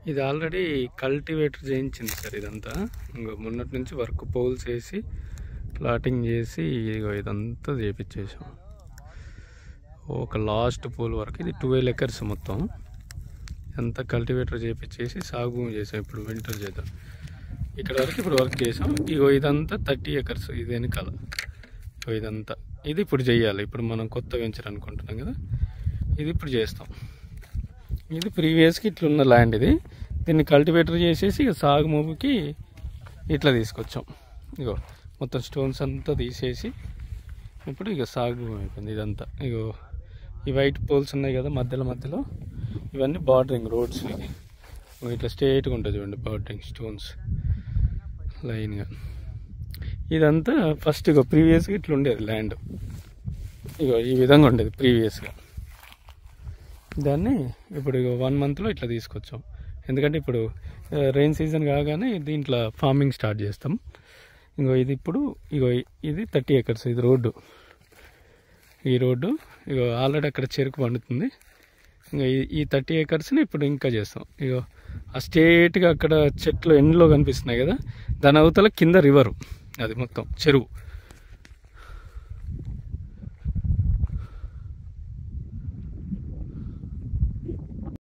ఇది already cultivator చేయించింది sir ఇదంతా. ఇంకో మొన్నటి నుంచి వర్క్ పోల్స్ వేసి ప్లాటింగ్ చేసి ఇదంతా చేయించేసాం. ఒక లాస్ట్ పోల్ వరకు ఇది 12 acres మొత్తం అంతా కల్టివేటర్ చేయించేసి సాగు భూమి చేసాం. ఇప్పుడు వింటర్ చేద్దాం ఇక్కడ వరకు ఇప్పుడు వర్క్ చేసాం. ఇదంతా 30 acres ఇది వెనకాల. ఇదంతా ఇది ఇప్పుడు చేయాలి. ఇప్పుడు మనం కొత్త వెంచర్ అనుకుంటున్నాం కదా, ఇది ఇప్పుడు చేస్తాం. ఇది ప్రీవియస్కి ఇట్లున్న ల్యాండ్. దీన్ని కల్టివేటర్ చేసేసి ఇక సాగు మూపుకి ఇట్లా తీసుకొచ్చాం. మొత్తం స్టోన్స్ అంతా తీసేసి ఇప్పుడు ఇక సాగు భూమి అయిపోయింది ఇదంతా. ఈ వైట్ పోల్స్ ఉన్నాయి కదా మధ్యలో ఇవన్నీ బార్డరింగ్ రోడ్స్. ఇట్లా స్ట్రేట్గా ఉంటుంది చూడండి బార్డరింగ్ స్టోన్స్ లైన్గా. ఇదంతా ఫస్ట్ ప్రీవియస్గా ఇట్లా ఉండేది ల్యాండ్. ఈ విధంగా ఉండేది ప్రీవియస్గా. దాన్ని ఇప్పుడు 1 monthలో ఇట్లా తీసుకొచ్చాం. ఎందుకంటే ఇప్పుడు రెయిన్ సీజన్ కాగానే దీంట్లో ఫార్మింగ్ స్టార్ట్ చేస్తాం. ఇది ఇప్పుడు ఇది 30 acres ఇది రోడ్డు. ఈ రోడ్డు ఆల్రెడీ అక్కడ చెరుకు పండుతుంది. ఈ 30 acresని ఇప్పుడు ఇంకా చేస్తాం. ఆ స్ట్రేట్గా అక్కడ చెట్లు ఎండ్లో కనిపిస్తున్నాయి కదా, దాని అవతల కింద రివరు, అది మొత్తం చెరువు.